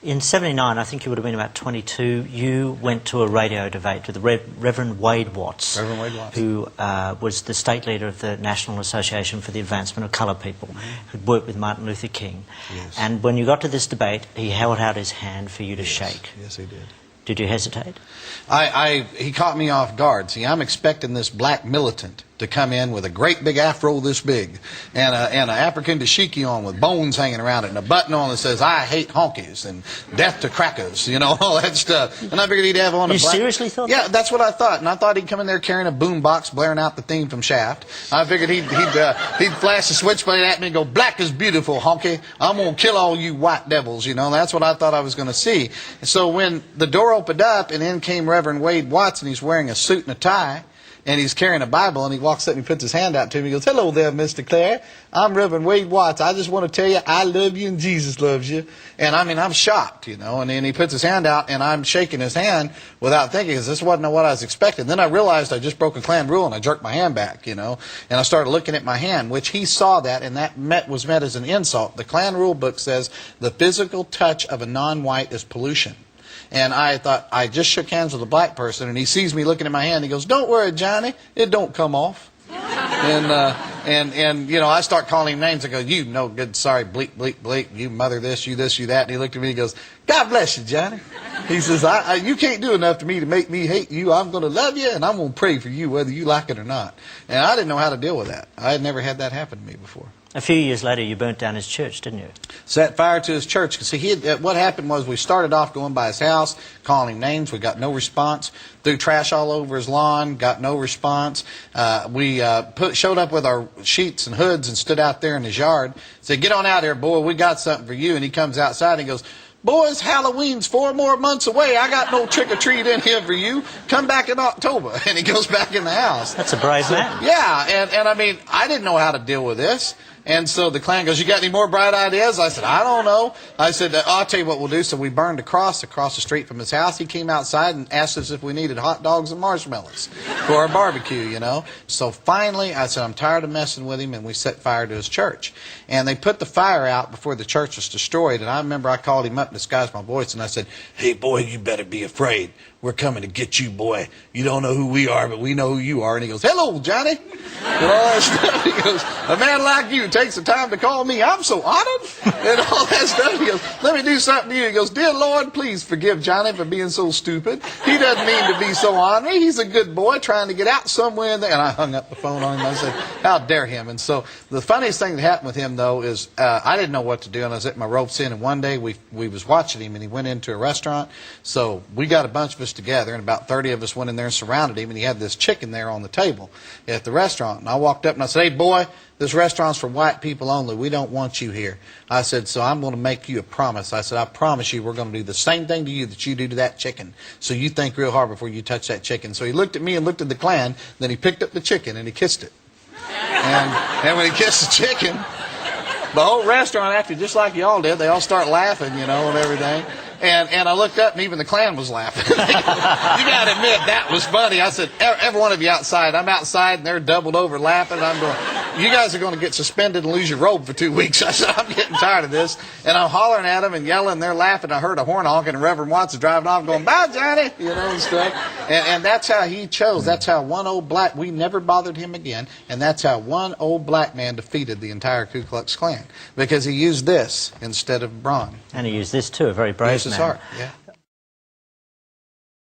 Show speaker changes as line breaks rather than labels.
In '79, I think you would have been about 22, you went to a radio debate with the Reverend Wade Watts, who was the state leader of the National Association for the Advancement of Coloured People, who'd worked with Martin Luther King.
Yes.
And when you got to this debate, he held out his hand for you to shake.
Yes, he did.
Did you hesitate?
He caught me off guard. See, I'm expecting this black militant to come in with a great big afro this big and an African dashiki on with bones hanging around it and a button on that says, "I hate honkies," and "death to crackers," you know, all that stuff. And I figured he'd have on a
You
black...
seriously thought
Yeah,
that?
that's what I thought. And I thought he'd come in there carrying a boom box blaring out the theme from Shaft. I figured he'd flash a switchblade at me and go, "Black is beautiful, honky. I'm going to kill all you white devils," you know. That's what I thought I was going to see. And so when the door opened up and in came Reverend Wade Watts, and he's wearing a suit and a tie, and he's carrying a Bible, and he walks up and he puts his hand out to me. He goes, "Hello there, Mr. Clary. I'm Reverend Wade Watts. I just want to tell you I love you and Jesus loves you." And I mean, I'm shocked, you know. And then he puts his hand out, and I'm shaking his hand without thinking, because this wasn't what I was expecting. Then I realized I just broke a Klan rule, and I jerked my hand back, you know. And I started looking at my hand, which he saw that, and that was met as an insult. The Klan rule book says the physical touch of a non-white is pollution. And I thought, I just shook hands with a black person, and he sees me looking at my hand. He goes, "Don't worry, Johnny, it don't come off." And you know, I start calling him names. I go, "You no good, sorry, bleep, bleep, bleep, you mother this, you that." And he looked at me and goes, "God bless you, Johnny." He says, "You can't do enough to me to make me hate you. I'm going to love you, and I'm going to pray for you whether you like it or not." And I didn't know how to deal with that. I had never had that happen to me before.
A few years later, you burnt down his church, didn't you?
Set fire to his church. See, what happened was we started off going by his house, calling him names. We got no response. Threw trash all over his lawn. Got no response. We showed up with our sheets and hoods and stood out there in his yard. Said, "Get on out here, boy. We got something for you." And he comes outside and he goes, "Boys, Halloween's 4 more months away. I got no trick-or-treat in here for you. Come back in October." And he goes back in the house.
That's a brave man.
Yeah, and I mean, I didn't know how to deal with this. And so the Klan goes, "You got any more bright ideas?" I said, "I don't know." I said, "I'll tell you what we'll do." So we burned a cross across the street from his house. He came outside and asked us if we needed hot dogs and marshmallows for our barbecue, you know. So finally, I said, "I'm tired of messing with him," and we set fire to his church. And they put the fire out before the church was destroyed. And I remember I called him up and disguised my voice, and I said, "Hey, boy, you better be afraid. We're coming to get you, boy. You don't know who we are, but we know who you are." And he goes, "Hello, Johnny." And all that stuff. He goes, "A man like you takes the time to call me. I'm so honored." And all that stuff. He goes, "Let me do something to you." He goes, "Dear Lord, please forgive Johnny for being so stupid. He doesn't mean to be so ornery. He's a good boy trying to get out somewhere in there." And I hung up the phone on him. I said, "How dare him?" And so the funniest thing that happened with him, though, is I didn't know what to do. And I was at my ropes in. And one day we was watching him, and he went into a restaurant. So we got a bunch of us together, and about 30 of us went in there and surrounded him, and he had this chicken there on the table at the restaurant. And I walked up and I said, "Hey, boy, this restaurant's for white people only. We don't want you here." I said, "So I'm going to make you a promise." I said, "I promise you we're going to do the same thing to you that you do to that chicken. So you think real hard before you touch that chicken." So he looked at me and looked at the Klan, then he picked up the chicken and he kissed it. And when he kissed the chicken, the whole restaurant acted just like y'all did. They all start laughing, you know, and everything. And I looked up, and even the Klan was laughing. You got to admit, that was funny. I said, "Every one of you outside." I'm outside, and they're doubled over laughing. I'm going, "You guys are going to get suspended and lose your robe for 2 weeks." I said, "I'm getting tired of this." And I'm hollering at them and yelling, and they're laughing. I heard a horn honking, and Reverend Watts is driving off going, "Bye, Johnny," you know, and stuff. And that's how he chose. That's how one old black, we never bothered him again. And that's how one old black man defeated the entire Ku Klux Klan. Because he used this instead of brawn.
And he used this too, a very brave man.
His heart, yeah.